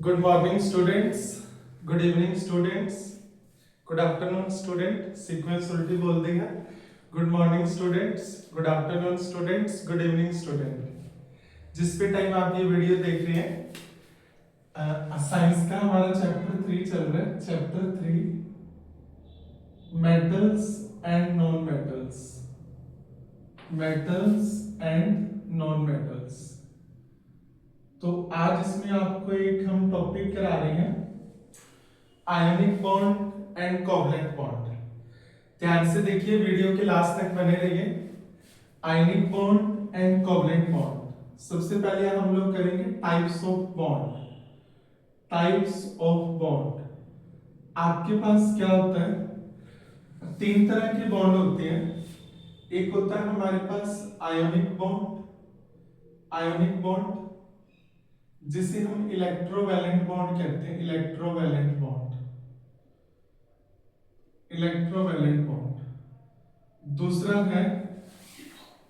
Good morning students, good evening students, good afternoon student, sequence उल्टी बोल दी है। Good morning students, good afternoon students, good evening student. जिस पे time आप ये वीडियो देख रहे हैं, साइंस का हमारा चैप्टर 3 चल रहा है। Chapter 3 metals and non metals, metals and non metals. तो आज इसमें आपको एक हम टॉपिक करा रहे हैं, ionic bond and covalent bond. ध्यान से देखिए, वीडियो के लास्ट तक बने रहिए। Ionic bond and covalent bond. सबसे पहले हम लोग करेंगे types of bond. Types of bond, आपके पास क्या होता है, तीन तरह के बॉन्ड होते हैं। एक होता है हमारे पास आयोनिक बॉन्ड, आयोनिक बॉन्ड जिसे हम इलेक्ट्रोवैलेंट बॉन्ड कहते हैं। Electrovalent bond, electrovalent bond. दूसरा है,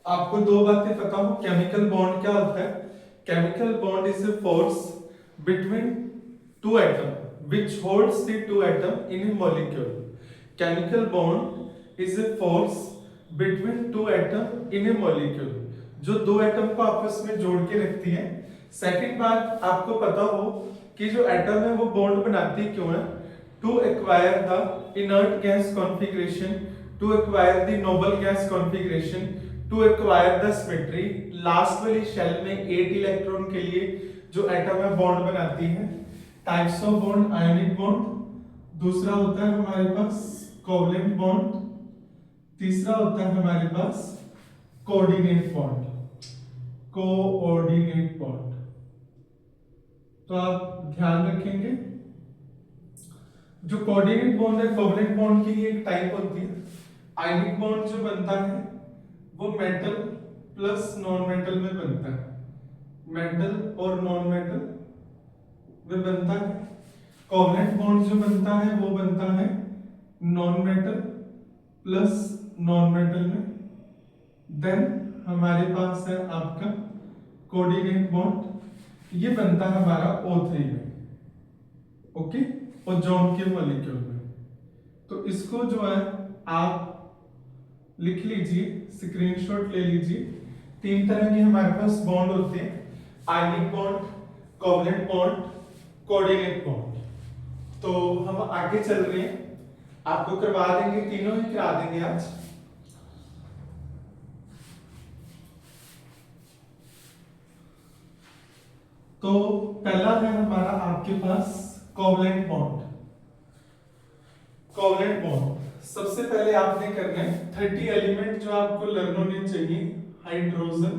आपको दो बातें पता हो, केमिकल बॉन्ड क्या होता है। Chemical bond is a force between two atom which holds the two atom in A molecule. Chemical bond is a force between two atom in A molecule, जो दो एटम को आपस में जोड़ के रखती है। सेकंड बात, आपको पता हो कि जो एटम है वो बॉन्ड बनाती क्यों है। To acquire the inert gas configuration, to acquire the noble gas configuration, to acquire the symmetry. Last वाली शेल में 8 इलेक्ट्रॉन के लिए जो एटम है बॉन्ड बनाती है। Types of bond, ionic bond. दूसरा होता है हमारे पास कोवलेंट बॉन्ड। तीसरा होता है हमारे पास कोऑर्डिनेट बॉन्ड, कोऑर्डिनेट बॉन्ड। तो आप ध्यान रखेंगे, जो कोऑर्डिनेट बॉन्ड है, कोवलेंट बॉन्ड की एक टाइप होती है। आयनिक बॉन्ड जो बनता है वो मेटल प्लस नॉन मेटल में बनता है, मेटल और नॉन मेटल में बनता है। कोवलेंट बॉन्ड जो बनता है वो बनता है non metal plus non metal में। देन हमारे पास है आपका कोऑर्डिनेट बॉन्ड, ये बनता है हमारा O3 में, ओके, ओजोन के मॉलिक्यूल में। तो इसको जो है आप लिख लीजिए, स्क्रीनशॉट ले लीजिए। तीन तरह के हमारे पास बॉन्ड होते हैं, ionic bond, covalent bond, coordinate bond. तो हम आगे चल रहे हैं, आपको करवा देंगे, तीनों ही करा देंगे आज। तो पहला है हमारा आपके पास कोवलेंट बॉन्ड। कोवलेंट बॉन्ड सबसे पहले आपने करना है 30 एलिमेंट जो आपको लर्न होने चाहिए। हाइड्रोजन,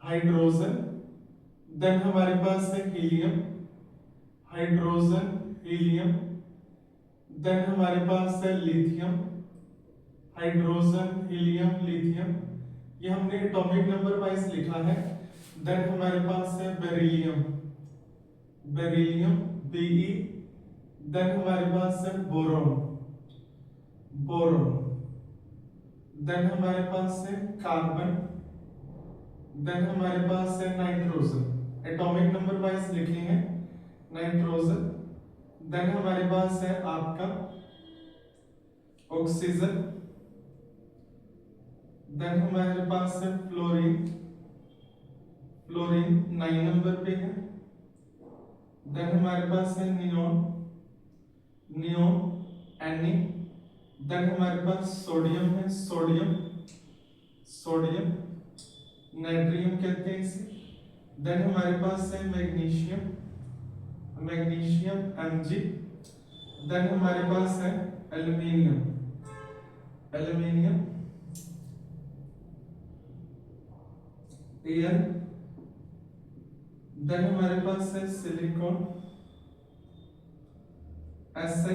हाइड्रोजन, देन हमारे पास है हीलियम, हाइड्रोजन, हीलियम, देन हमारे पास है लिथियम, हाइड्रोजन, हीलियम, लिथियम। ये हमने एटॉमिक नंबर वाइज लिखा है। देन हमारे पास है बेरिलियम, बेरिलियम, Be। देन हमारे पास है बोरोन, बोरोन। देन हमारे पास है कार्बन, देन हमारे पास है नाइट्रोजन, एटॉमिक नंबर वाइज लिखे हैं नाइट्रोजन। देन हमारे पास है आपका ऑक्सीजन, देन हमारे पास है फ्लोरीन, फ्लोरीन 9 नंबर पे है। देन हमारे पास है नियोन, नियोन, Na। देन हमारे पास सोडियम है, सोडियम, सोडियम, नाइट्रियम कहते हैं इसे। देन हमारे पास है मैग्नीशियम, मैग्नीशियम Mg। देन हमारे पास है एल्यूमिनियम, एल्यूमिनियम Al। देन हमारे पास है सिलिकॉन Si।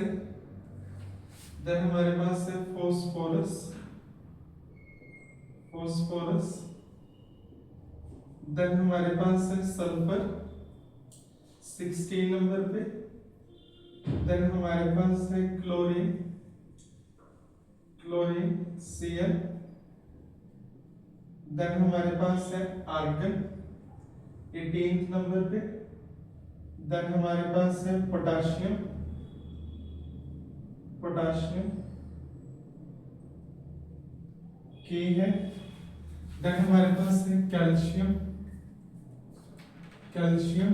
देन हमारे पास है फॉस्फोरस, फॉस्फोरस। देन हमारे पास है सल्फर 16 नंबर पे। देन हमारे पास है क्लोरीन, क्लोरीन Cl। देन हमारे पास है आर्गन 18 नंबर पे। देन हमारे पास है पोटाशियम, पोटाशियम के है। देन हमारे पास है कैल्शियम, कैल्शियम।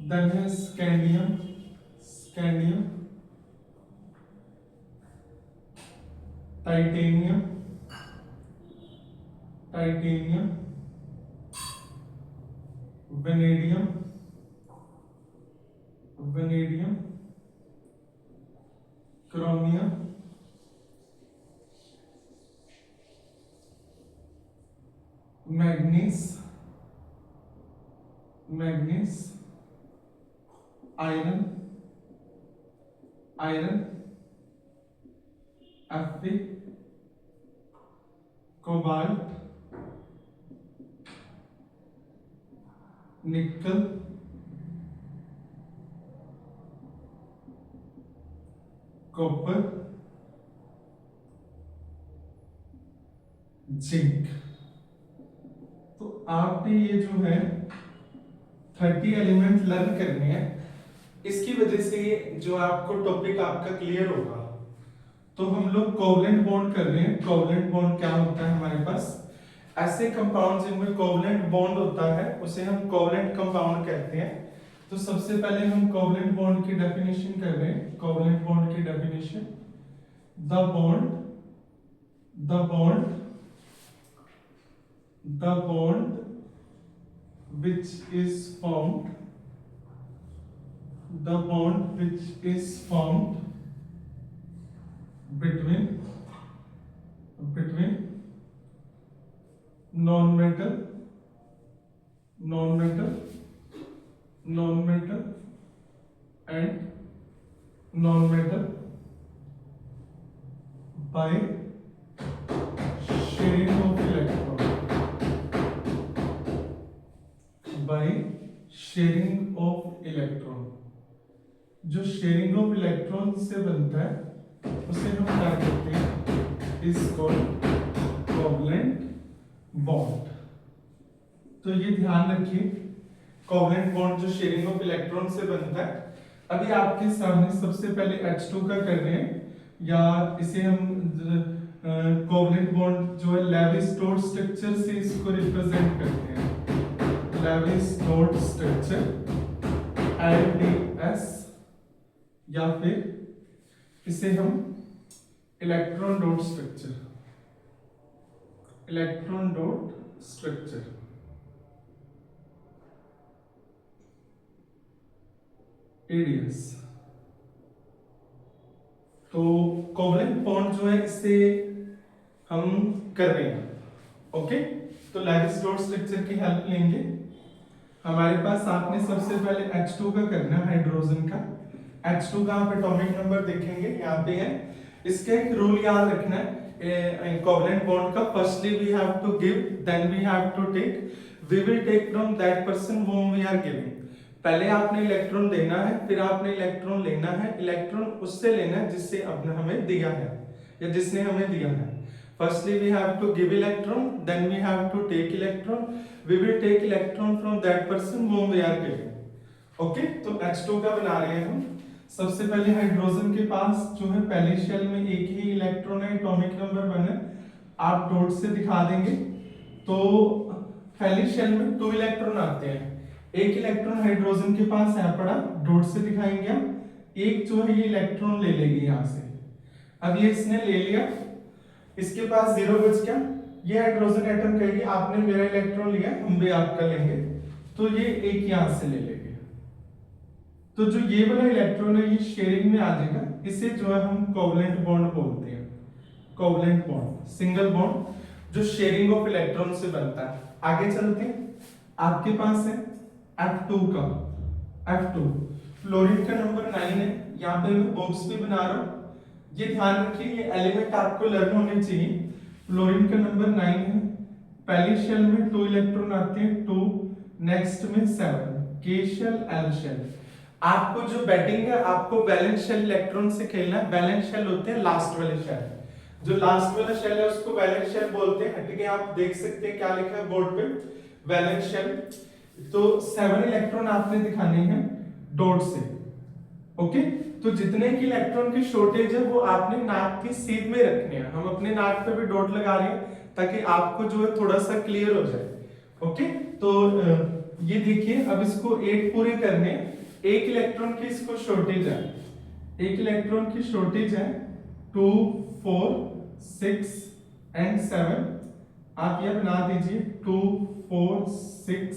देन है scandium, scandium. Titanium, titanium. Vanadium, vanadium. Chromium, manganese, manganese. Iron, iron. Fe, cobalt, निकल, कॉपर, जिंक। तो आपने ये जो है 30 एलिमेंट लर्न करने हैं। इसकी वजह से जो आपको टॉपिक आपका क्लियर होगा। तो हम लोग कोवलेंट बॉन्ड कर रहे हैं। कोवलेंट बॉन्ड क्या होता है हमारे पास? ऐसे कंपाउंड जिनमें कोवलेंट बॉन्ड होता है उसे हम कोवलेंट कंपाउंड कहते हैं। तो सबसे पहले हम कोवलेंट बॉन्ड की डेफिनेशन कर रहे हैं। कोवलेंट बॉन्ड की definition, the bond, the bond, the bond which is formed, the bond which is formed between non-metal, non-metal, non-metal and non-metal by sharing of electron, by sharing of electron। जो sharing of electron से बनता है उसे हम क्या कहते हैं? Is called covalent bond. तो ये ध्यान रखिए, कोवलेंट बॉन्ड जो शेयरिंग ऑफ इलेक्ट्रॉन से बनता है। अभी आपके सामने सबसे पहले H2 का कर रहे हैं, या इसे हम कोवलेंट बॉन्ड जो है लेविस डॉट स्ट्रक्चर से इसको रिप्रेजेंट करते हैं। लेविस डॉट स्ट्रक्चर, LDS, या फिर इसे हम electron dot structure, electron dot structure, ADS। तो कोवलेंट बॉन्ड जो है इसे हम कर रहे हैं। ओके, तो लेविस डॉट स्ट्रक्चर की हेल्प लेंगे। हमारे पास आपने सबसे पहले H2 का करना है, हाइड्रोजन का। H2 का आप एटॉमिक नंबर देखेंगे यहाँ पे है। इसका एक रूल याद रखना है कोवलेंट बॉन्ड का। Firstly we have to give, then we have to take, we will take from that person whom we are giving। पहले आपने इलेक्ट्रॉन देना है, फिर आपने इलेक्ट्रॉन लेना है। इलेक्ट्रॉन उससे लेना है जिससे आपने हमें दिया है या जिसने हमें दिया है। Firstly we have to give electron, then we have to take electron, we will take electron from that person whom we are giving। Okay, तो H2 का बना रहे हैं हम। सबसे पहले हाइड्रोजन के पास जो है पहले शेल में एक ही इलेक्ट्रॉन है, एटॉमिक नंबर 1 है। आप डॉट से दिखा देंगे तो पहले शेल में 2 इलेक्ट्रॉन आते हैं। एक इलेक्ट्रॉन हाइड्रोजन के पास है पड़ा, डॉट से दिखाएंगे हम। एक जो है ये इलेक्ट्रॉन ले लेगी यहां से। अब ये इसने ले लिया, इसके पास 0 बच गया। ये हाइड्रोजन एटम कहेगी आपने मेरा इलेक्ट्रॉन लिया, हम भी आपका लेंगे, तो ये एक यहां से ले लेंगे। तो जो ये वाला इलेक्ट्रॉन है ये शेयरिंग में आ जाएगा। इसे जो है हम कोवलेंट बॉन्ड बोलते हैं। कोवलेंट बॉन्ड, सिंगल बॉन्ड जो शेयरिंग ऑफ इलेक्ट्रॉन से बनता है। आगे चलते हैं, आपके पास है F2 का, F2 फ्लोरीन का नंबर 9 है। यहाँ पे मैं बॉक्स भी बना रहा हूँ, ये ध्यान रखिए, ये एलिमेंट आपको लर्न होने चाहिए। फ्लोरीन का नंबर 9 है। पहली शेल में 2 इलेक्ट्रॉन आते हैं, 2, नेक्स्ट में 7, K शेल, L शेल। आपको जो बैटिंग है आपको बैलेंस शेल इलेक्ट्रॉन से खेलना है। बैलेंस शेल होते हैं लास्ट वाले शेल। जो लास्ट वाला शेल है उसको बैलेंस शेल बोलते हैं। ठीक है, आप देख सकते हैं क्या लिखा है बोर्ड पे, बैलेंस शेल। तो 7 इलेक्ट्रॉन आपने दिखाने हैं डॉट से। ओके, तो जितने की इलेक्ट्रॉन की शॉर्टेज है वो आपने नाक की सीध में रखने हैं। हम अपने नाक पे भी डॉट लगा रहे हैं ताकि आपको जो है थोड़ा सा क्लियर हो जाए। ओके, तो ये देखिए, अब इसको 8 पूरे करने, एक इलेक्ट्रॉन की इसको शॉर्टेज है, एक इलेक्ट्रॉन की शॉर्टेज है 2 4 6 एंड 7। आप ये बना दीजिए 2 4 6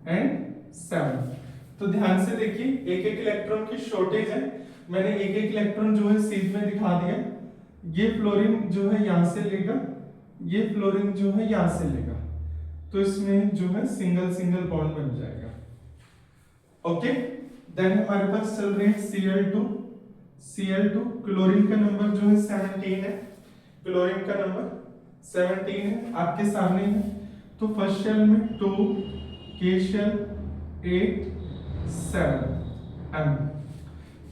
एंड 7। तो ध्यान से देखिए, एक एक इलेक्ट्रॉन की शॉर्टेज है। मैंने एक एक इलेक्ट्रॉन जो है सीध में दिखा दिया। ये फ्लोरीन जो है यहां से लेगा, ये फ्लोरीन जो है यहां से लेगा, तो इसमें जो है सिंगल सिंगल बॉन्ड बन जाएगा। ओके, देन हमारे पास चल रहे हैं Cl2। Cl2 क्लोरीन का नंबर जो है 17 है, क्लोरीन का नंबर 17 है, आपके सामने है। तो फर्स्ट शेल में 2, के शेल 8 7 m।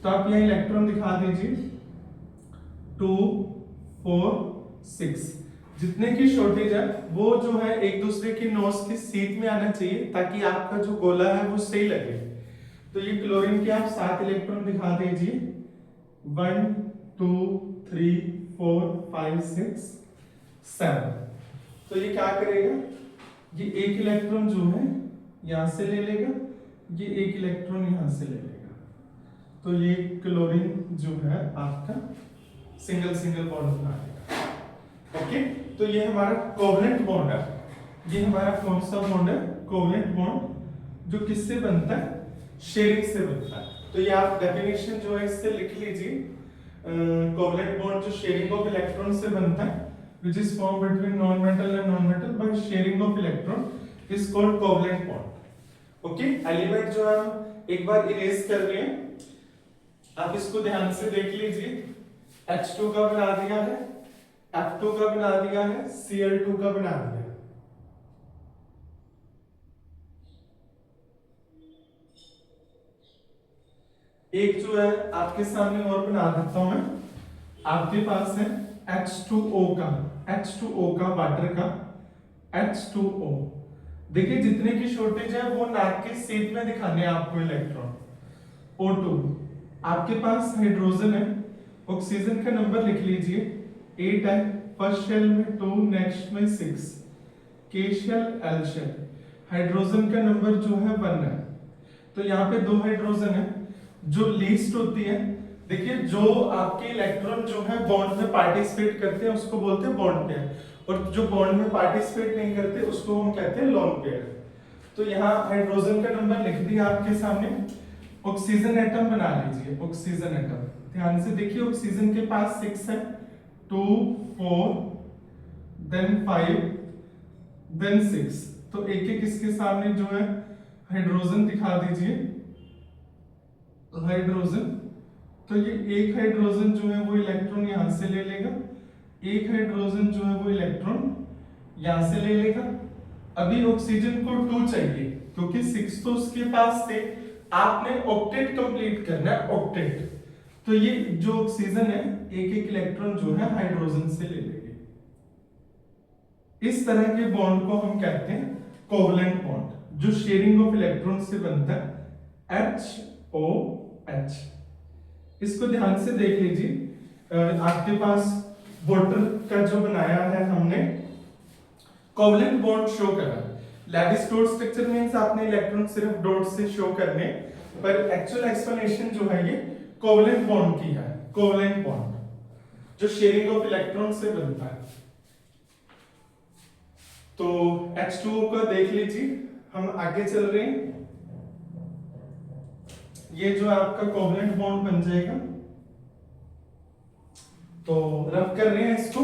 तो आप यह इलेक्ट्रॉन दिखा दीजिए 2 4 6। जितने की शॉर्टेज है वो जो है एक दूसरे की नोज की सीध में आना चाहिए ताकि आपका जो गोला है वो सही लगे। तो ये क्लोरीन के आप 7 इलेक्ट्रॉन दिखा दीजिए 1 2 3 4 5 6 7। तो ये क्या करेगा, ये एक इलेक्ट्रॉन जो है यहां से ले लेगा, ये एक इलेक्ट्रॉन यहां से ले लेगा, तो ये क्लोरीन जो है आपका सिंगल सिंगल बॉन्ड बना देगा। ओके, तो ये हमारा कोवलेंट बॉन्ड है। ये हमारा कौन सा बॉन्ड है, कोवलेंट बॉन्ड, जो किससे बनता है, शेयरिंग से बनता है। तो ये आप डेफिनेशन जो है इससे लिख लीजिए, कोवलेंट बॉन्ड जो शेयरिंग ऑफ इलेक्ट्रॉन से बनता है, which is formed between non-metal and non-metal by sharing of electron is called covalent bond. Okay, element जो है हम एक बार इरेज कर रहे हैं, आप इसको ध्यान से देख लीजिए। H2 का बना दिया है, F2 का बना दिया है, Cl2 का बना दिया है। एक जो है आपके सामने और बना देता हूं मैं, आपके पास है H2O का, H2O का वाटर का H2O। देखिए जितने की शॉर्टेज है वो नाक के सेप में दिखाने हैं आपको इलेक्ट्रॉन। O2 आपके पास हाइड्रोजन है, ऑक्सीजन का नंबर लिख लीजिए 8 है, फर्स्ट शेल में 2, नेक्स्ट में 6, के शेल एल शेल, हाइड्रोजन का नंबर जो है 1 है। तो यहाँ पे 2 हाइड्रोजन है, जो लीस्ट होती है, देखिए जो आपके इलेक्ट्रॉन जो है बॉन्ड में पार्टिसिपेट करते हैं उसको बोलते हैं बॉन्ड पेयर, और जो बॉन्ड में पार्टिसिपेट नहीं करते उसको हम कहते हैं लोन पेयर। तो यहाँ हाइड्रोजन का नंबर लिख दिया आपके सामने। ऑक्सीजन एटम बना लीजिए, ऑक्सीजन एटम ध्यान से देखिए, ऑक्सीजन के पास 6 है, 2 4 देन 5 देन 6। तो एक एक इसके सामने जो है हाइड्रोजन दिखा दीजिए, हाइड्रोजन। तो ये एक हाइड्रोजन जो है वो इलेक्ट्रॉन यहां से ले लेगा, एक हाइड्रोजन जो है वो इलेक्ट्रॉन यहां से ले लेगा। अभी ऑक्सीजन को 2 चाहिए क्योंकि 6 तो उसके पास थे, आपने ऑक्टेट कंप्लीट करना है, ऑक्टेट। तो ये जो ऑक्सीजन है एक एक इलेक्ट्रॉन जो है हाइड्रोजन से ले लेंगे। इस तरह के बॉन्ड को हम कहते हैं कोवलेंट बॉन्ड, जो शेयरिंग ऑफ इलेक्ट्रॉन से बनता है HOH। इसको ध्यान से देख लीजिए, आपके पास वाटर का जो बनाया है हमने कोवलेंट बॉन्ड शो करा। लैविस डॉट स्ट्रक्चर मींस आपने इलेक्ट्रॉन सिर्फ डॉट से शो करने, पर एक्चुअल एक्सप्लेनेशन जो है ये कोवलेंट बॉन्ड की है, कोवलेंट बॉन्ड जो शेयरिंग ऑफ इलेक्ट्रॉन से बनता है। तो H2O का देख लीजिए, हम आगे चल रहे हैं। ये जो आपका कोवलेंट बॉन्ड बन जाएगा, तो रब कर रहे हैं इसको।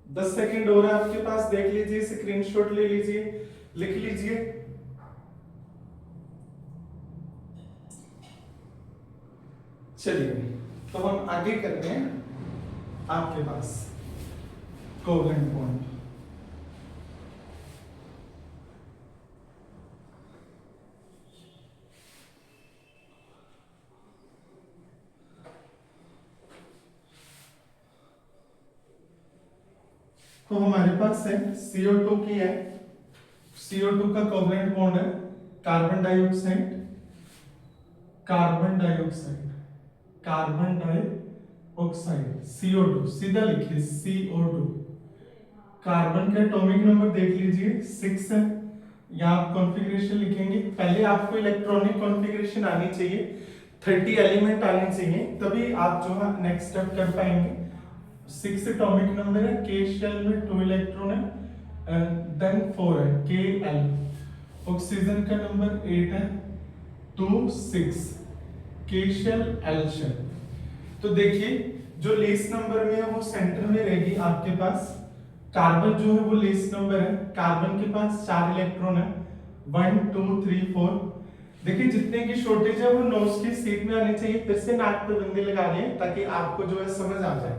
10 सेकंड और है आपके पास, देख लीजिए, स्क्रीनशॉट ले लीजिए, लिख लीजिए। चलिए, तो हम आगे करते हैं आपके पास कोवलेंट बॉन्ड। तो हमारे पास है CO2 की है, CO2 का कोवलेंट बॉन्ड है carbon dioxide, carbon dioxide, carbon dioxide, CO2 सीधा लिखिए CO2। कार्बन का एटॉमिक नंबर देख लीजिए 6 है। यहाँ आप कॉन्फ़िगरेशन लिखेंगे, पहले आपको इलेक्ट्रॉनिक कॉन्फ़िगरेशन आनी चाहिए, 30 एलिमेंट आने चाहिए, तभी आप जो है नेक्स्ट स्टेप कर पाएंगे। 6 एटॉमिक नंबर है, K शेल में 2 इलेक्ट्रॉन है, देन 4 है Kl। ऑक्सीजन का नंबर 8 है, 2 6 K शेल L शेल। तो देखिए जो लीस्ट नंबर में है वो सेंटर में रहेगी आपके पास। कार्बन जो है वो लीस्ट नंबर है, कार्बन के पास 4 इलेक्ट्रॉन है, 1 2 3 4। देखिए जितने की शॉर्टेज है वो नोट्स की सीट में आनी चाहिए, फिर से नाक पे बंदी लगा लें ताकि आपको जो है समझ आ जाए।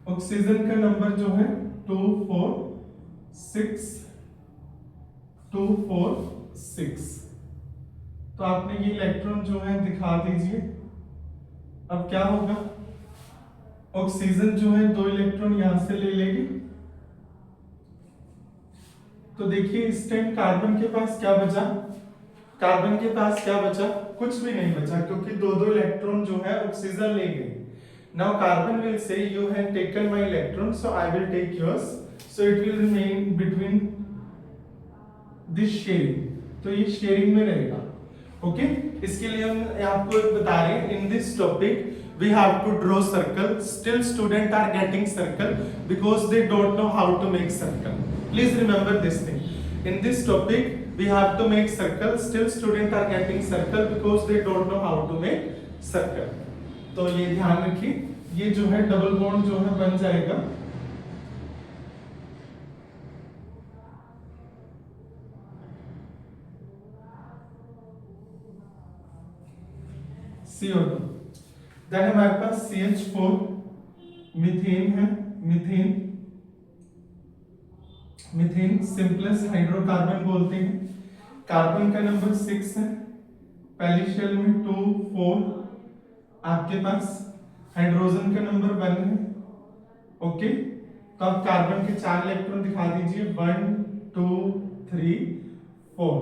ऑक्सीजन का नंबर जो है 2 4 6 2 4 6। तो आपने ये इलेक्ट्रॉन जो है दिखा दीजिए। अब क्या होगा, ऑक्सीजन जो है 2 इलेक्ट्रॉन यहां से ले लेगी। तो देखिए इस टाइम कार्बन के पास क्या बचा, कार्बन के पास क्या बचा, कुछ भी नहीं बचा, क्योंकि 2 इलेक्ट्रॉन जो है ऑक्सीजन ले गई। Now carbon will say you have taken my electron, so I will take yours, so it will remain between this sharing. तो ये शेयरिंग में रहेगा। ओके, इसके लिए हम आपको बता रहे हैं, इन this topic we have to draw circle, still student are getting circle because they don't know how to make circle. Please remember this thing, in this topic we have to make circle, still student are getting circle because they don't know how to make circle. तो ये ध्यान रखिए, ये जो है double bond जो है बन जाएगा, CO2। देन हमारे पास CH4 मीथेन है, मीथेन, मीथेन सिंपलेस्ट हाइड्रोकार्बन बोलते हैं। कार्बन का नंबर 6 है, पहली शेल में 2 4, आपके पास हाइड्रोजन का नंबर 1 है। ओके, तो आप कार्बन के 4 इलेक्ट्रॉन दिखा दीजिए, 1 2 3 4।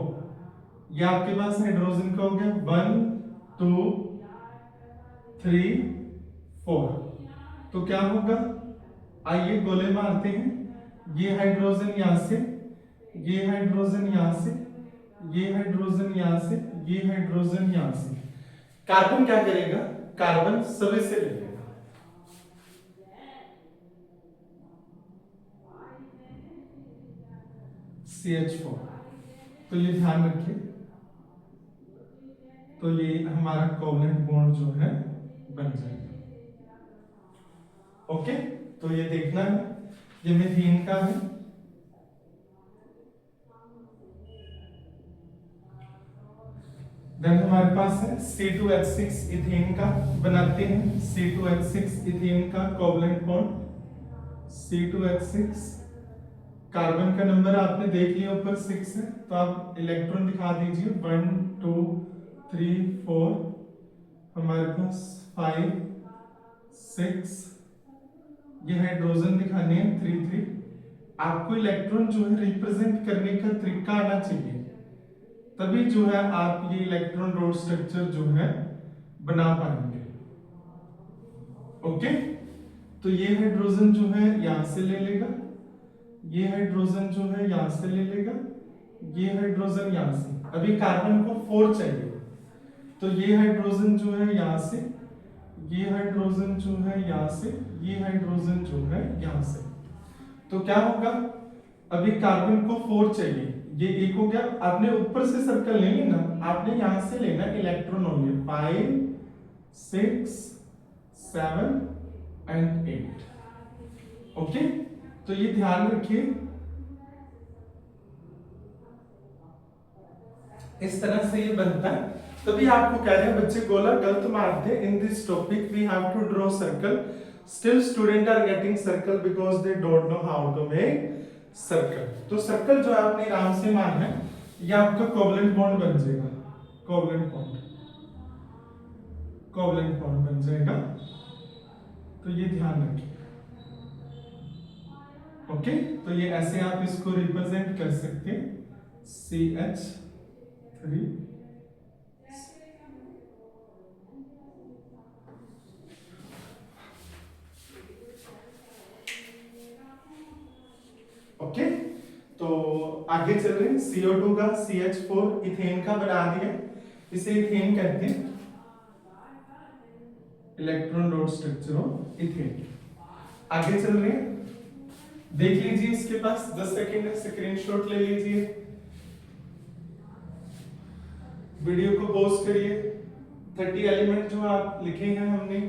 ये आपके पास हाइड्रोजन का हो गया, 1 2 3 4। तो क्या होगा, आइए गोले मारते हैं, ये हाइड्रोजन यहां से, ये हाइड्रोजन यहां से, ये हाइड्रोजन यहां से, ये हाइड्रोजन यहां से। कार्बन क्या करेगा, कार्बन सभी से ले लेगा। CH4, तो ये ध्यान रखिए। तो ये हमारा कोवलेंट बॉन्ड जो है बन जाएगा। ओके, तो ये देखना है, ये मीथेन का है, देन हमारे पास है C2H6 इथेन का, बनाते हैं C2H6 इथेन का कोवलेंट बॉन्ड। C2H6, कार्बन का नंबर आपने देख लिया ऊपर 6 है, तो आप इलेक्ट्रॉन दिखा दीजिए, 1 2 3 4, हमारे पास 5 6, ये हाइड्रोजन दिखाने हैं 3 3। आपको इलेक्ट्रॉन जो है रिप्रेजेंट करने का तरीका आना चाहिए, तभी जो है आप ये इलेक्ट्रॉन रोड स्ट्रक्चर जो है बना पाएंगे। ओके, तो ये हाइड्रोजन जो है यहां से ले लेगा, ये हाइड्रोजन जो है यहां से ले लेगा, ये हाइड्रोजन यहां से। अभी कार्बन को 4 चाहिए, तो ये हाइड्रोजन जो है यहां से, ये हाइड्रोजन जो है यहां से, ये हाइड्रोजन जो है यहां से। तो क्या होगा, अभी कार्बन को 4 चाहिए, ये एक हो गया। आपने ऊपर से सर्कल नहीं लेना, आपने यहां से लेना इलेक्ट्रॉन होंगे 5 6 7 एंड 8। ओके, तो ये ध्यान रखिए, इस तरह से ये बनता है। तभी आपको कह रहे हैं बच्चे गोला गलत मारते। In this topic we have to draw circle, still student are getting circle because they don't know how to make circle. तो सर्कल जो आपने आराम से मानना है, ये आपका कोवलेंट बॉन्ड बन जाएगा, कोवलेंट बॉन्ड, कोवलेंट बॉन्ड बन जाएगा। तो ये ध्यान रखिए। ओके, तो ये ऐसे आप इसको रिप्रेजेंट कर सकते हैं। CH3। ओके, तो आगे चल रहे हैं। CO2 का CH4 इथेन का बना दिया, इसे इथेन कहते हैं, electron dot structure of ethane. आगे चल रहे हैं, देख लीजिए इसके पास 10 सेकेंड स्क्रीनशॉट ले लीजिए, वीडियो को पॉज करिए। 30 एलिमेंट जो आप लिखे हैं हमने,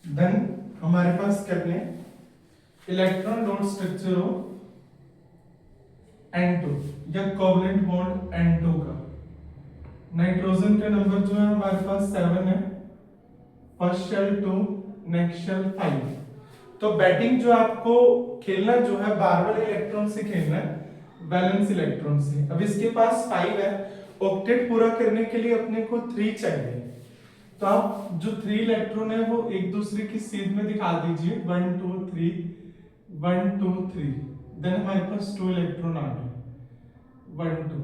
देन हमारे पास करने electron dot structure of N2 या कोवलेंट बॉन्ड N2 का। नाइट्रोजन का नंबर जो है हमारे पास 7 है, फर्स्ट शेल 2, नेक्स्ट शेल 5। तो बैटिंग जो आपको खेलना जो है बार बार इलेक्ट्रॉन से खेलना है, वैलेंस इलेक्ट्रॉन से। अब इसके पास 5 है, ऑक्टेट पूरा करने के लिए अपने को 3 चाहिए, तो आप जो 3 इलेक्ट्रॉन है वो एक दूसरे की सीध में दिखा दीजिए, 1 2 3 1 2 3। देन हमारे पास 2 इलेक्ट्रॉन आ गए, 1 2।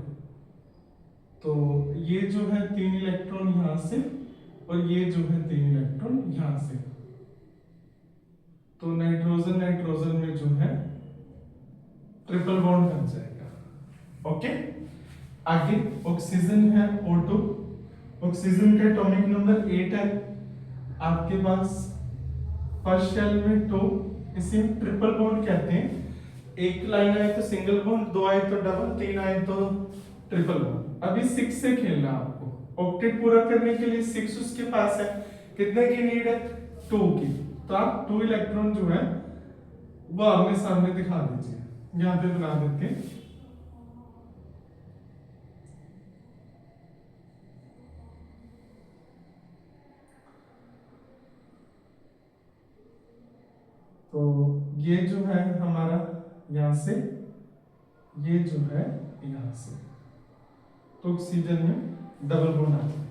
तो ये जो है 3 इलेक्ट्रॉन यहां से, और ये जो है 3 इलेक्ट्रॉन यहां से। तो नाइट्रोजन नाइट्रोजन में जो है ट्रिपल बॉन्ड बन जाएगा। ओके, आगे ऑक्सीजन है O2, ऑक्सीजन का एटॉमिक नंबर 8 है, आपके पास फर्स्ट शेल में 2, इसे हम ट्रिपल बॉन्ड कहते हैं। एक लाइन आए तो सिंगल बॉन्ड, 2 आए तो डबल, 3 आए तो ट्रिपल बॉन्ड। अभी 6 से खेलना आपको, ऑक्टेट पूरा करने के लिए 6 उसके पास है, कितने की नीड है, 2 की। तो आप 2 इलेक्ट्रॉन जो है वो आमने सामने दिखा दीजिए, यहां पे बना देते हैं। तो ये जो है हमारा यहां से, ये जो है यहां से, तो ऑक्सीजन में डबल बॉन्ड आ जाए।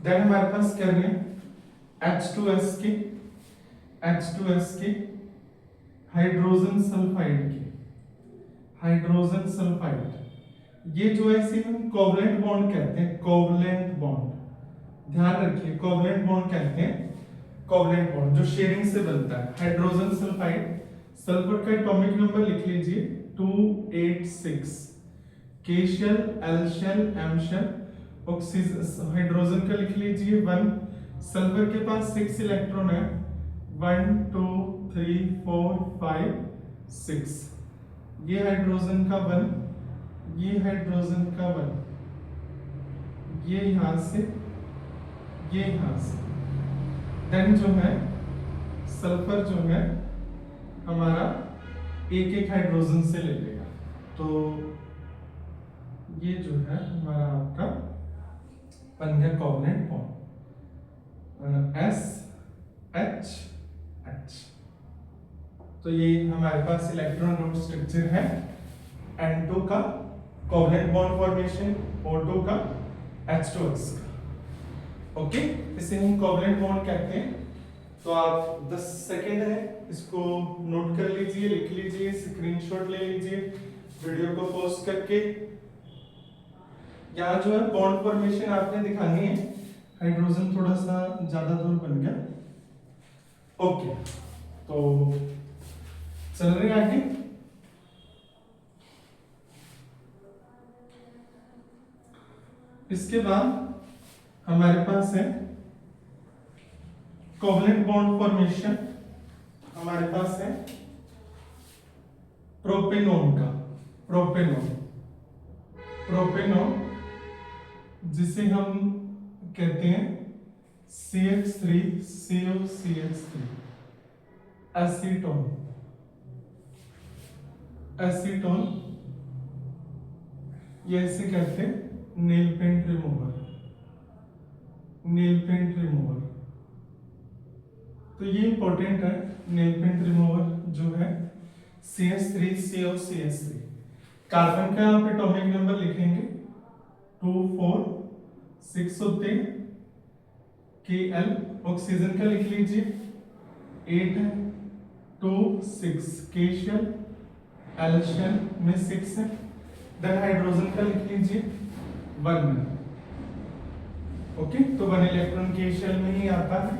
देन हमारे पास क्या है, H2S की, H2S की हाइड्रोजन सल्फाइड की, हाइड्रोजन सल्फाइड। ये जो है इसे हम कोवलेंट बॉन्ड कहते हैं, कोवलेंट बॉन्ड। ध्यान रखिए, कोवलेंट बॉन्ड कहते हैं, कोवलेंट बॉन्ड जो शेयरिंग से बनता है। हाइड्रोजन सल्फाइड, सल्फर का एटॉमिक नंबर लिख लीजिए 286, K shell, L shell, M shell. Oxygen hydrogen का लिख लीजिए 1, सल्फर के पास 6 इलेक्ट्रॉन है, 1 2 3 4 5 6। ये हाइड्रोजन का 1, ये हाइड्रोजन का 1, ये यहां से, ये यहां से। देन जो है सल्फर जो है हमारा एक एक हाइड्रोजन से ले लेगा, तो ये जो है हमारा आपका बन गया कोवलेंट बॉन्ड, SH। तो ये हमारे पास इलेक्ट्रॉन डॉट स्ट्रक्चर है N2 का, कोवलेंट बॉन्ड फॉर्मेशन O2 का, H2S का। ओके, इसे हम कोवलेंट बॉन्ड कहते हैं। तो आप 10 सेकेंड है, इसको नोट कर लीजिए, लिख लीजिए, स्क्रीनशॉट ले लीजिए, वीडियो को पॉज करके। यहाँ जो है बॉन्ड फॉर्मेशन आपने दिखानी है, हाइड्रोजन थोड़ा सा ज्यादा दूर बन गया। ओके, तो चल रहे हैं आगे। इसके बाद हमारे पास है कोवलेंट बॉन्ड फॉर्मेशन, हमारे पास है प्रोपेनॉन का, प्रोपेनॉन, प्रोपेनॉन जिसे हम कहते हैं CH3COCH3, एसीटोन, एसीटोन, ये इसे कहते हैं nail paint remover, nail paint remover. तो ये इंपॉर्टेंट है नेल पेंट रिमूवर जो है CH3COCH3। कार्बन का आप एटॉमिक नंबर लिखेंगे 2 4 6 होते हैं Kl। ऑक्सीजन का लिख लीजिए 8 है 2 6 K शेल L शेल में 6 है। देन हाइड्रोजन का लिख लीजिए 1 है। ओके, तो 1 इलेक्ट्रॉन K शेल में ही आता है।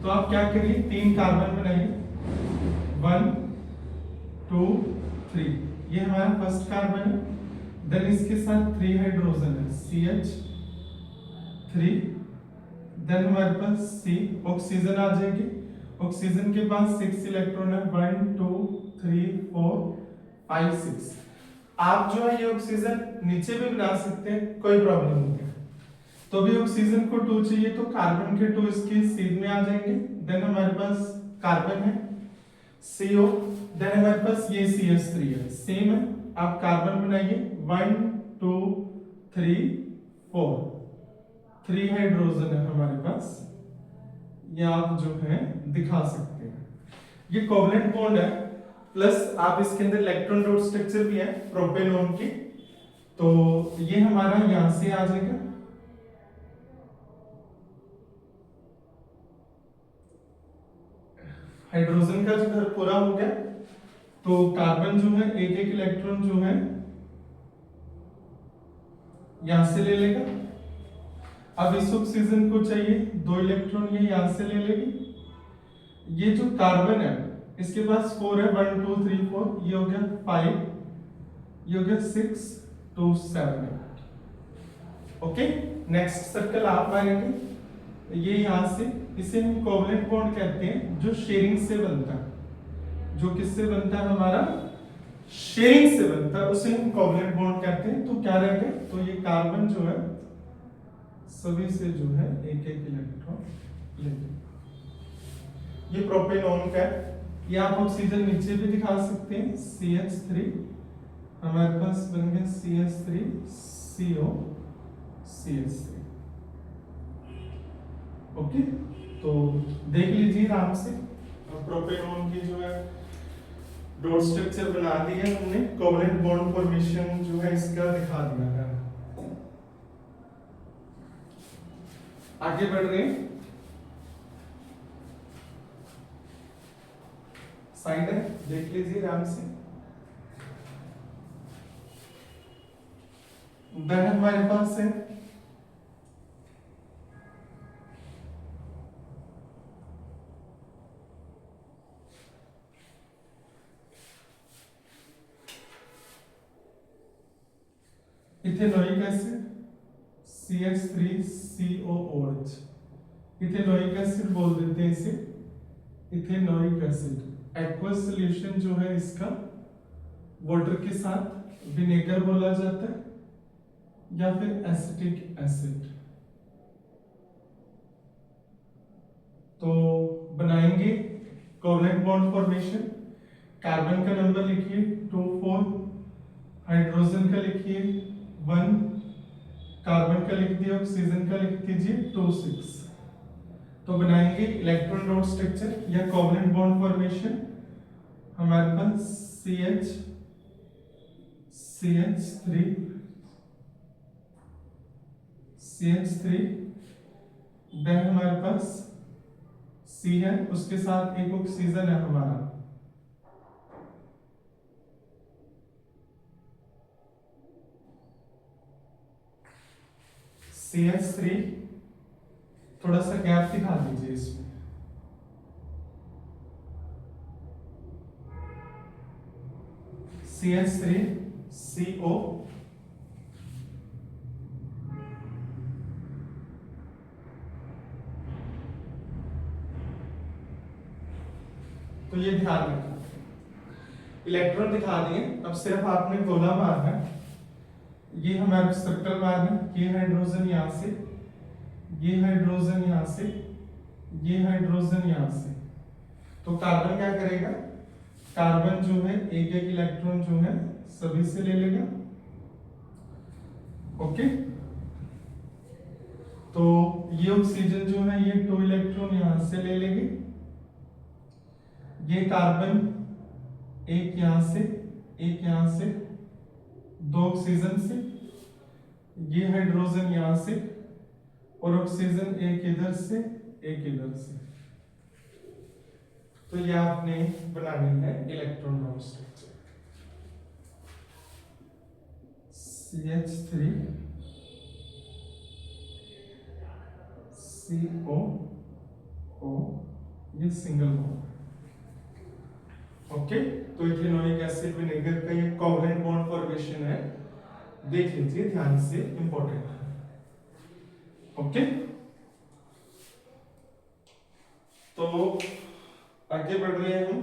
तो आप क्या करिए 3 कार्बन बनाइए 1 2 3, ये हमारा फर्स्ट कार्बन है। देन इसके साथ 3 हाइड्रोजन है CH3। देन हमारे पास C, ऑक्सीजन आ जाएगी। ऑक्सीजन के पास 6 इलेक्ट्रॉन है 1 2 3 4 5 6। आप जो है ये ऑक्सीजन नीचे भी बना सकते हैं, कोई प्रॉब्लम नहीं है। तो भी ऑक्सीजन को 2 चाहिए तो कार्बन के 2 इसके सीध में आ जाएंगे। देन हमारे पास कार्बन है CO। देन हमारे पास ये CH3 है, सेम है। आप कार्बन बनाइए 1 2 3 4, 3 हाइड्रोजन है हमारे पास, ये आप जो है दिखा सकते हैं। ये कोवलेंट बॉन्ड है, प्लस आप इसके अंदर इलेक्ट्रॉन डॉट स्ट्रक्चर भी है प्रोपेनॉन की। तो ये हमारा यहां से आ जाएगा हाइड्रोजन का जो घर पूरा हो गया। तो कार्बन जो है एक एक इलेक्ट्रॉन जो है यहां से ले लेगा। अब इस ऑक्सीजन को चाहिए 2 इलेक्ट्रॉन, ये यहां से ले लेगी। ये जो कार्बन है इसके पास 4 है 1 2 3 4, ये हो गया 5, ये हो गया 6 2 7 8। ओके, नेक्स्ट सर्कल आप मारेंगे ये यहां से, इसे हम कोवलेंट बॉन्ड कहते हैं जो शेयरिंग से बनता है। जो किससे बनता है हमारा शेयरिंग से बनता है, उसे हम कोवलेंट बॉन्ड कहते हैं। तो क्या रहेगा, तो ये कार्बन जो है सभी से जो है एक एक इलेक्ट्रॉन लेंगे। ये प्रोपेनॉन का है। ये आप ऑक्सीजन नीचे भी दिखा सकते हैं CH3, हमारे पास बन गया CH3 CO CH3। ओके, तो देख लीजिए आराम से। प्रोपेनॉन की जो है डॉट स्ट्रक्चर बना दिया हमने, कोवलेंट बॉन्ड फॉर्मेशन जो है इसका दिखा दिया है। आगे बढ़ रहे हैं, साइड है देख लीजिए आराम से। देन हमारे पास है ethanoic acid CH3COOH। Ethanoic acid बोल देते हैं इसे, इथेनोइक एसिड। एक्वस सॉल्यूशन जो है इसका वाटर के साथ विनेगर बोला जाता है या फिर एसिटिक एसिड। तो बनाएंगे कोवलेंट बॉन्ड फॉर्मेशन। कार्बन का नंबर लिखिए 2 4, हाइड्रोजन का लिखिए 1, कार्बन का लिख दिया, ऑक्सीजन का लिख दीजिए 2 6। तो बनाएंगे इलेक्ट्रॉन डॉट स्ट्रक्चर या कोवलेंट बॉन्ड फॉर्मेशन। हमारे पास CH3 देन हमारे पास C है, उसके साथ एक ऑक्सीजन है हमारा, CH3। थोड़ा सा गैप दिखा दीजिए इसमें, CH3CO। तो ये ध्यान रखना, इलेक्ट्रॉन दिखा दिए। अब सिर्फ आपने गोला मारना है, ये हमारा सर्कल मारना है। ये हाइड्रोजन यहां से, ये हाइड्रोजन यहां से, ये हाइड्रोजन यहां से। तो कार्बन क्या करेगा, कार्बन जो है एक एक इलेक्ट्रॉन जो है सभी से ले लेगा। ओके, तो ये ऑक्सीजन जो है ये 2 इलेक्ट्रॉन यहां से ले लेंगे, ये कार्बन एक यहां से, एक यहां से, 2 ऑक्सीजन से, ये हाइड्रोजन यहां से, और ऑक्सीजन एक इधर से, एक इधर से। तो ये आपने बनानी है electron down structure. CH3 COO, ये सिंगल बॉन्ड। ओके, तो इथेनोइक एसिड विनेगर का ये कोवलेंट बॉन्ड फॉर्मेशन है, देख लीजिए ध्यान से, इंपॉर्टेंट है। ओके, तो आगे बढ़ रहे हैं हम।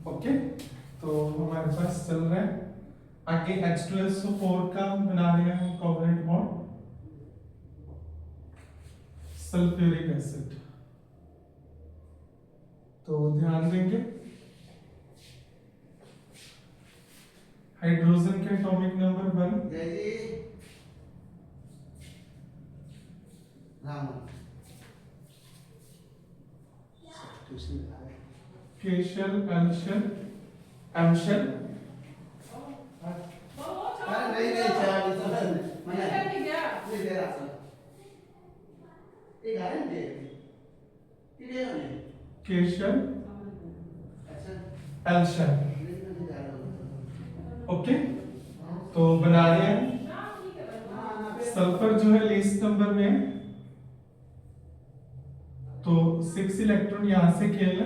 ओके, तो हमारे पास चल रहा है आगे H2SO4 का बना रहे हैं हम कोवलेंट बॉन्ड सल्फ्यूरिक एसिड। तो ध्यान देंगे, हाइड्रोजन के एटॉमिक नंबर 1, केशल, एल्शल, एमशल, केशल, एल्शल। ओके, तो बना रहे हैं। सल्फर जो है लीस्ट नंबर में है, तो 6 इलेक्ट्रॉन यहां से खेलना,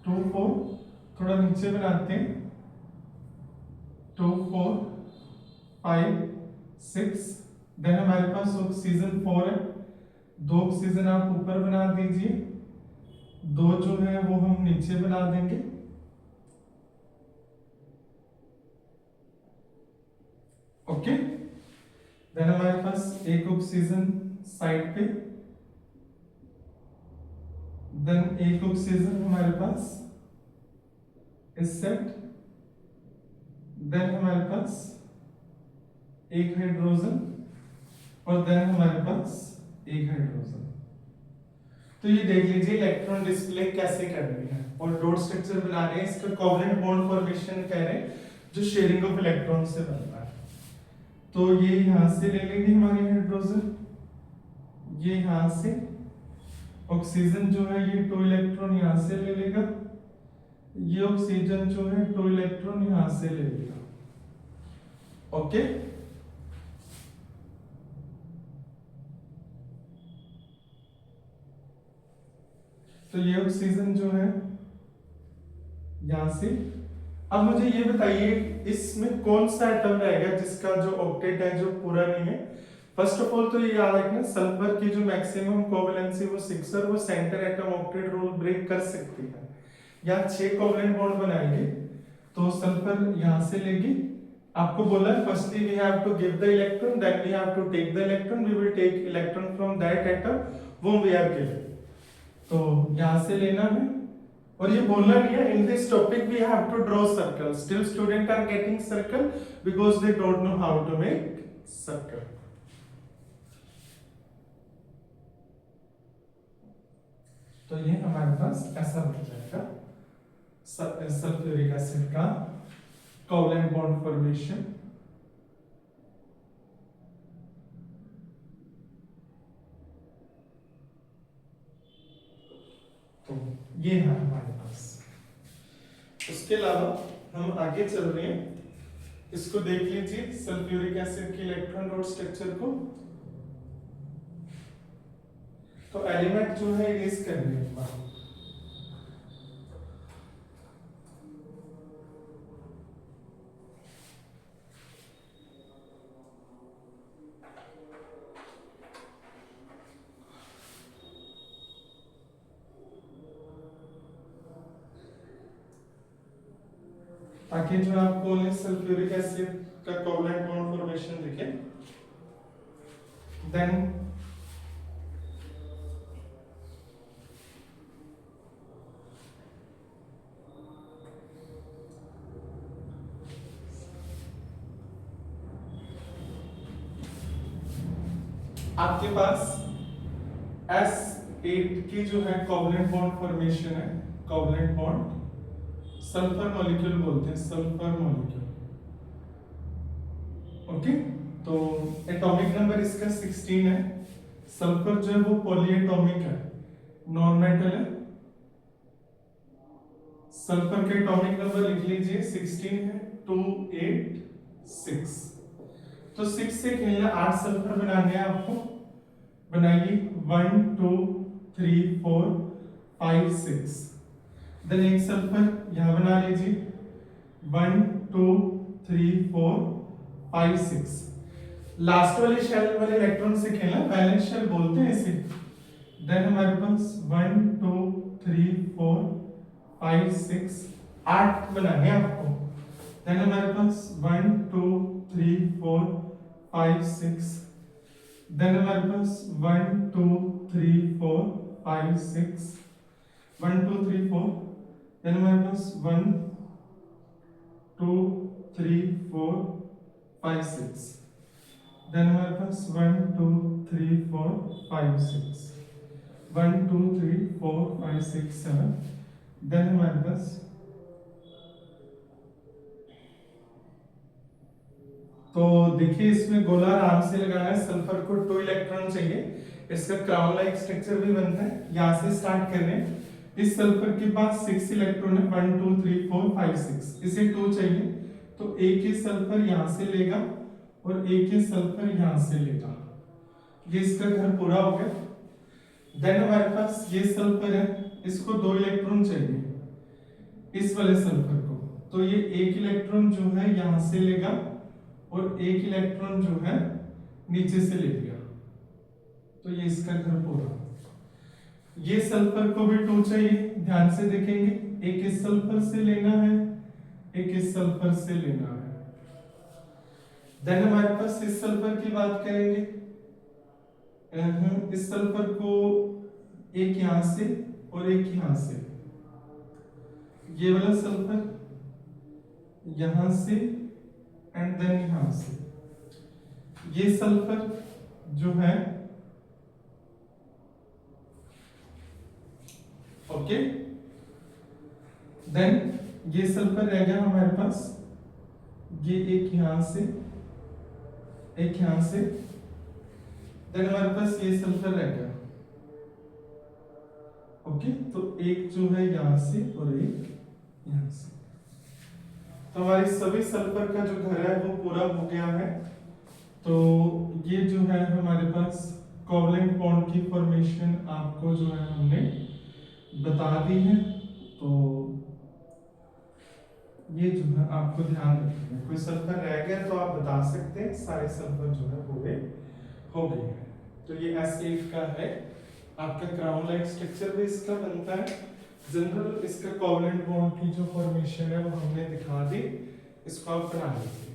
2 4, थोड़ा नीचे बनाते हैं, 2 4 5 6। देन हमारे पास ऑक्सीजन 4 है, 2 ऑक्सीजन आप ऊपर बना दीजिए, 2 जो है वो हम नीचे बना देंगे। ओके, देन हमारे पास एक ऑक्सीजन साइड पे, देन एक ऑक्सीजन हमारे पास इस सेट, देन हमारे पास एक हाइड्रोजन, और देन हमारे पास एक हाइड्रोजन। तो ये देख लीजिए इलेक्ट्रॉन डिस्प्ले कैसे करनी है, और डॉट स्ट्रक्चर बना रहे हैं, इसका कोवलेंट बॉन्ड फॉर्मेशन कह रहे हैं जो शेयरिंग ऑफ इलेक्ट्रॉन से बनता है। तो ये यहां से ले लेंगे हमारी हाइड्रोजन, ये यहां से, ऑक्सीजन जो है ये 2 इलेक्ट्रॉन यहां से ले लेगा, ये ऑक्सीजन जो है 2 इलेक्ट्रॉन यहां से ले लेगा। ओके, तो ये ऑक्सीजन जो है यहां से। अब मुझे ये बताइए इसमें कौन सा एटम रहेगा जिसका जो ऑक्टेट है जो पूरा नहीं है। फर्स्ट ऑफ ऑल तो ये याद रखना, सल्फर की जो मैक्सिमम कोवैलेंसी वो 6 और वो centre atom octet rule break कर सकती है। यहाँ 6 कोवलेंट बॉन्ड बनाएंगे, तो सल्फर यहां से लेगी। आपको बोला है firstly we have to give the electron, then we have to take the electron, we will take electron from that atom वो वी आर गिवन। तो यहां से लेना है, और ये बोलना नहीं है in this topic we have to draw circle, still student are getting circle because they don't know how to make circle. तो ये हमारे पास ऐसा बन जाएगा सल्फ्यूरिक एसिड का कोवलेंट बॉन्ड फॉर्मेशन। तो ये है हमारे पास। उसके अलावा हम आगे चल रहे हैं, इसको देख लीजिए सल्फ्यूरिक एसिड की इलेक्ट्रॉन डॉट स्ट्रक्चर को। तो एलिमेंट जो है इरेज करने के बाद ताकि जो आपको सल्फ्यूरिक एसिड का कोवलेंट बॉन्ड फॉर्मेशन दिखे। देन आपके पास S8 की जो है कोवलेंट बॉन्ड फॉर्मेशन है, कोवलेंट बॉन्ड सल्फर मॉलिक्यूल बोलते हैं, सल्फर मॉलिक्यूल। ओके, तो एटॉमिक नंबर इसका 16 है। सल्फर जो है वो पॉलीएटॉमिक है, नॉन मेटल है। सल्फर का एटॉमिक नंबर लिख लीजिए 16 है, 2 8 6। तो 6 से खेलना, 8 सल्फर बनाने हैं आपको। बनाइए 1 2 3 4 5 6। देन एक सल्फर यहां बना लीजिए 1 2 3 4 5 6। लास्ट वाले शेल वाले इलेक्ट्रॉन से खेलना, वैलेंस शेल बोलते हैं इसे। देन हमारे पास 1 2 3 4 5 6 8 बनाने हैं आपको। देन हमारे पास 1 2 3 4 5 6। देन हमारे पास 1 2 3 4 5 6 1 2 3 4। देन हमारे पास 1 2 3 4 5 6। देन हमारे पास 1 2 3 4 5 6 1 2 3 4 5 6 7। देन हमारे पास तो देखिए इसमें गोला आराम से लगाना है। सल्फर को 2 इलेक्ट्रॉन चाहिए, इसका क्राउन लाइक स्ट्रक्चर भी बनता है। यहां से स्टार्ट कर रहे हैं। इस सल्फर के पास 6 इलेक्ट्रॉन है, 1 2 3 4 5 6। इसे 2 चाहिए, तो एक ही सल्फर यहां से लेगा और एक ही सल्फर यहां से लेगा। ये इसका घर पूरा हो गया। देन हमारे पास ये सल्फर है, इसको 2 इलेक्ट्रॉन चाहिए इस वाले सल्फर को, तो ये एक इलेक्ट्रॉन जो है यहां से लेगा और एक इलेक्ट्रॉन जो है नीचे से ले लिया, तो ये इसका घर पूरा। ये सल्फर को भी 2 चाहिए, ध्यान से देखेंगे, एक इस सल्फर से लेना है, एक इस सल्फर से लेना है। देन हमारे पास इस सल्फर की बात करेंगे, इस सल्फर को एक यहां से और एक यहां से। ये वाला सल्फर यहां से एंड देन यहां से। ये सल्फर जो है ओके। देन ये सल्फर रह गया हमारे पास, ये एक यहां से एक यहां से। देन हमारे पास ये सल्फर रह गया। ओके, तो एक जो है यहां से और एक यहां से। तो हमारे सभी सल्फर का जो घर है वो पूरा हो गया है। तो ये जो है हमारे पास कोवलेंट बॉन्ड की फॉर्मेशन आपको जो है हमने बता दी है। तो ये जो है आपको ध्यान रखना है, कोई सल्फर रह गया तो आप बता सकते हैं, सारे सल्फर जो है पूरे हो गए हैं। तो ये S8 का है आपका, क्राउन लाइक स्ट्रक्चर भी इसका बनता है। जनरल इसका कोवलेंट बॉन्ड की जो फॉर्मेशन है वो हमने दिखा दी, इसको आप बना लीजिए।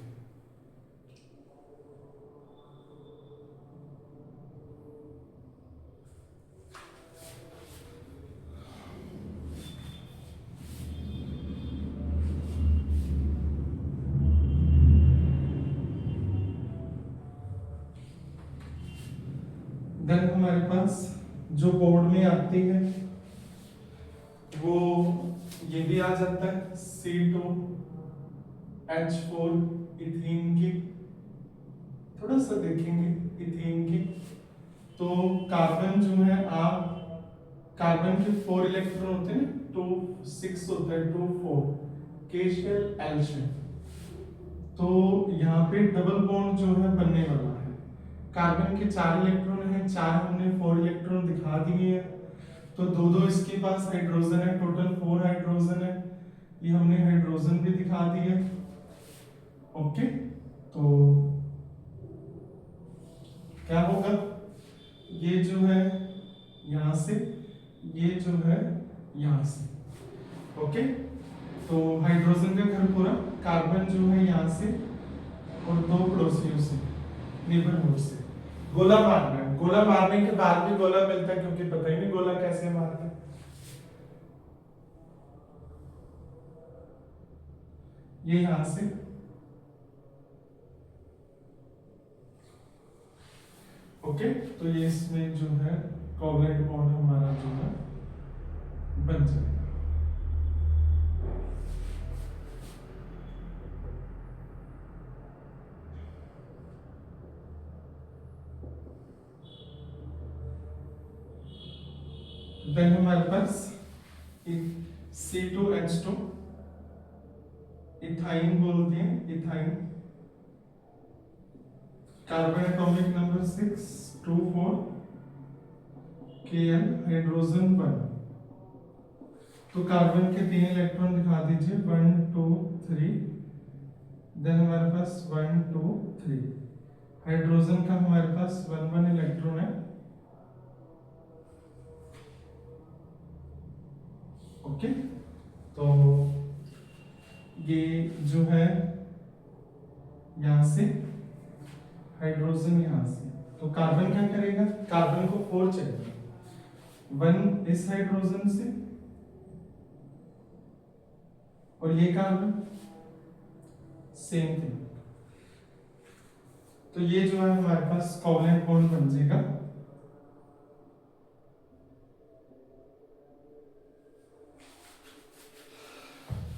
देन हमारे पास जो बोर्ड में आती है वो ये भी आ जाता है, C2H4 इथीन की। थोड़ा सा देखेंगे इथीन की, तो कार्बन जो है आप कार्बन के 4 इलेक्ट्रॉन होते हैं, 2 6 होता है, 2 4 K शेल L शेल। तो यहाँ पे डबल बॉन्ड जो है बनने वाला है। कार्बन के 4 इलेक्ट्रॉन हैं, 4 हमने 4 इलेक्ट्रॉन दिखा दिए हैं, तो 2 इसके पास हाइड्रोजन है, टोटल 4 हाइड्रोजन है। ये हमने हाइड्रोजन भी दिखा दिए। ओके, तो क्या होगा, ये जो है यहां से, ये जो है यहां से। ओके, तो हाइड्रोजन का घर पूरा, कार्बन जो है यहाँ से और दो पड़ोसियों से, नेबरहुड से गोला मारना है। गोला मारने के बाद भी गोला मिलता है, क्योंकि पता ही नहीं गोला कैसे मारना है। ये यहां से ओके। तो ये इसमें जो है कोवलेंट बॉन्ड हमारा जो है बन जाएगा। देन हमारे पास C2H2 इथाइन बोलते हैं, ethyne. Carbon atomic number 624 Kn, hydrogen 1। तो कार्बन के 3 इलेक्ट्रॉन दिखा दीजिए, 1 2 3। देन हमारे पास 1 2 3। हाइड्रोजन का हमारे पास 1 1 इलेक्ट्रॉन है। ओके, तो ये जो है यहां से हाइड्रोजन यहां से, तो कार्बन क्या करेगा, कार्बन को 4 चाहिए, 1 इस हाइड्रोजन से और ये कार्बन सेम थिंग। तो ये जो है हमारे पास कोवलेंट बॉन्ड बन जाएगा।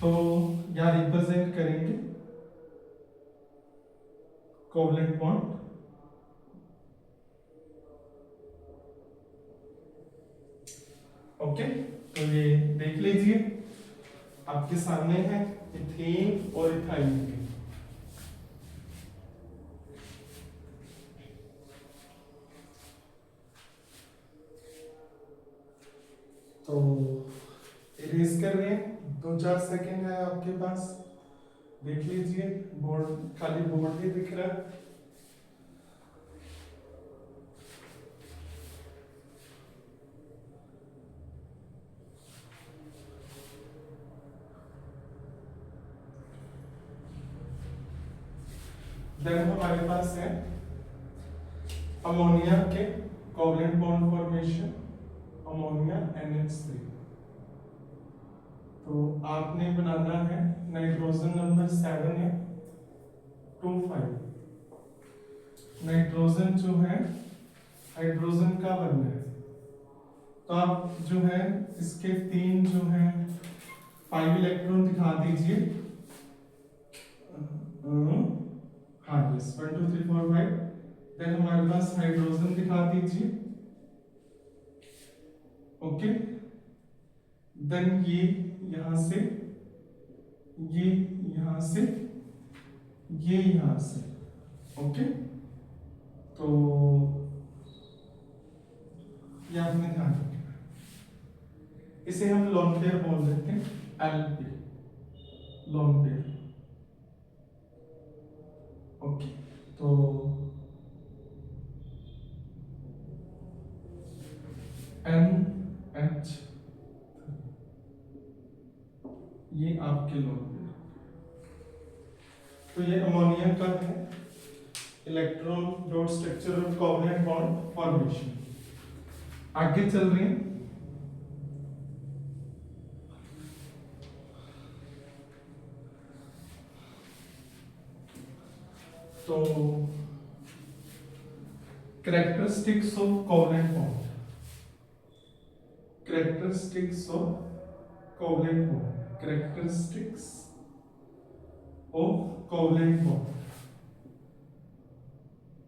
तो यहां रिप्रेजेंट करेंगे कोवलेंट बॉन्ड। ओके, तो ये देख लीजिए आपके सामने है इथेन और इथाइन। तो इरेज कर रहे हैं, 2-4 सेकेंड है आपके पास, देख लीजिए। बोर्ड खाली बोर्ड ही दिख रहा है। देन हमारे पास है अमोनिया के covalent bond formation, ammonia NH3। तो आपने बनाना है, नाइट्रोजन नंबर 7 है 2 5। नाइट्रोजन जो है हाइड्रोजन का बनना है, तो आप जो है इसके 3 जो है 5 इलेक्ट्रॉन दिखा दीजिए। हाँ यस, 1 2 3 4 5। देन हमारे पास हाइड्रोजन दिखा दीजिए। ओके, देन ये यहां से, ये यहां से, ये यहां से। ओके, तो ये आपने ध्यान रखना, इसे हम लोन पेयर बोल देते हैं, LP, लोन पेयर। ओके, तो NH, ये आपके लोन पेयर। तो ये अमोनिया का है electron dot structure of covalent bond formation. आगे चल रहे हैं। तो characteristics of covalent bond, characteristics of covalent bond, characteristics of covalent bond,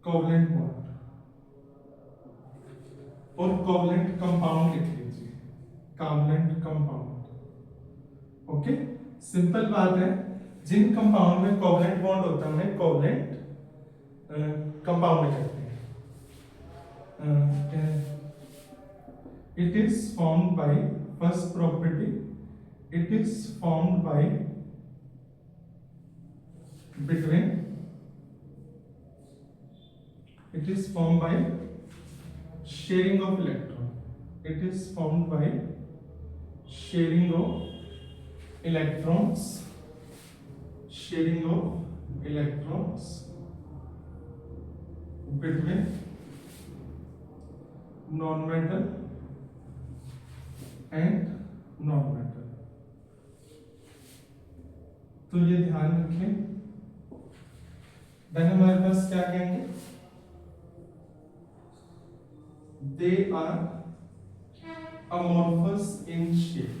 covalent bond और कोवलेंट कंपाउंड लिख लीजिए, कोवलेंट कंपाउंड। ओके, सिंपल बात है, जिन कंपाउंड में कोवलेंट बॉन्ड होता है उन्हें कोवलेंट कंपाउंड कहते हैं। It is formed by, first property, it is formed by between, it is formed by sharing of electron, it is formed by sharing of electrons, sharing of electrons between non-metal and non-metal। तो ये ध्यान रखें। Then हमारे पास क्या कहेंगे, they are amorphous in shape,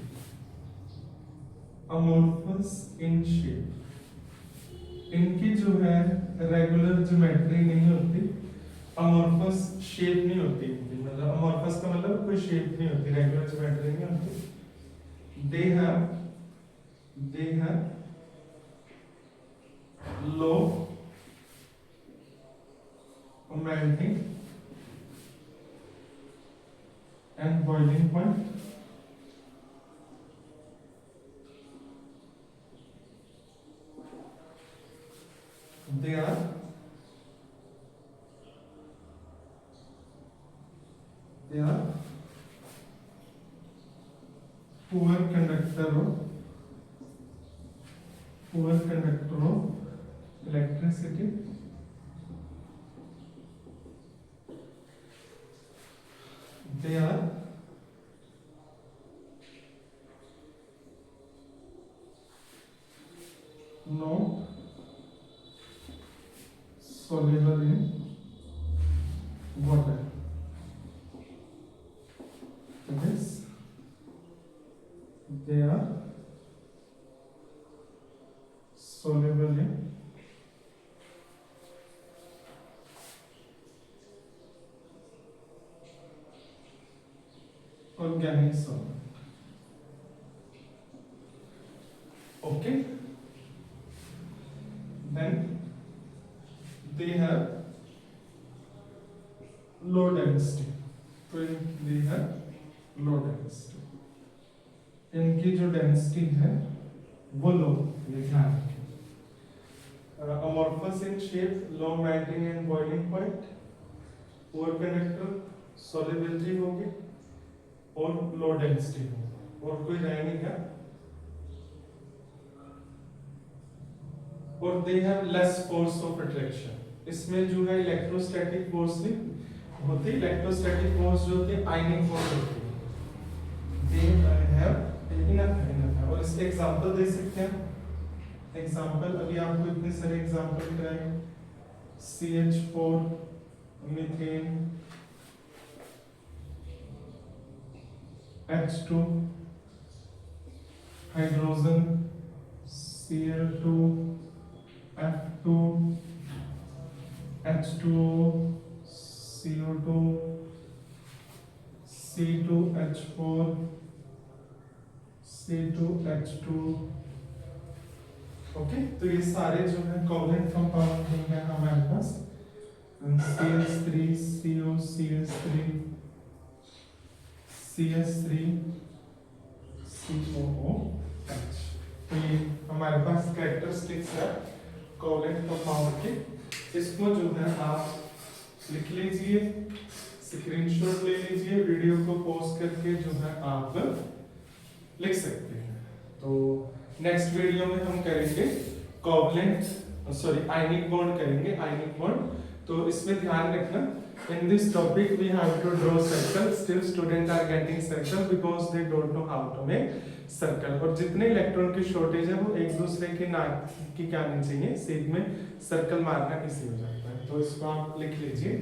amorphous in shape। इनकी जो है रेगुलर ज्योमेट्री नहीं होती, अमोर्फस शेप नहीं होती इनकी, मतलब अमोर्फस का मतलब कोई शेप नहीं होती, रेगुलर ज्योमेट्री नहीं होती। They have low melting and boiling point, they are poor conductor of electricity, they are not soluble in water। Yes, they are soluble in organic solvent। Okay, then they have low density, तो they have low density, इनकी जो density है वो लो, ये ध्यान रखें। Amorphous in shape, low melting and boiling point, poor conductor, solubility होगी और लो डेंसिटी होगी, और कोई रह नहीं गया। और they have less force of attraction, इसमें जो है इलेक्ट्रोस्टैटिक फोर्स नहीं होती, इलेक्ट्रोस्टैटिक फोर्स जो होती है आयनिक फोर्स होती है। दे हैव इनफ है, और इसके एग्जांपल दे सकते हैं। एग्जांपल अभी आपको इतने सारे एग्जांपल कराए, CH4 methane, H2 hydrogen, Cl2 F2 H2O CO2 C2H4 C2H2। Okay, तो ये सारे जो है कोवलेंट कंपाउंड हैं हमारे पास, CH3 CO CH3 CS3 COOH। तो ये हमारे पास कैरेक्टरिस्टिक्स है कोवलेंट कंपाउंड के। इसको जो है आप लिख लीजिए, स्क्रीनशॉट ले लीजिए, वीडियो को पॉज करके जो है आप लिख सकते हैं। तो नेक्स्ट वीडियो में हम करेंगे कोवलेंट आयनिक बॉन्ड करेंगे, आयनिक बॉन्ड। तो इसमें ध्यान रखना, in this topic we have to draw circle, still students are getting circle because they don't know how to make circle। और जितने इलेक्ट्रॉन की शॉर्टेज है वो एक दूसरे के नाक की क्या नहीं चाहिए, सीध में सर्कल मारना इसी हो जाता है। तो इसको आप लिख लीजिए।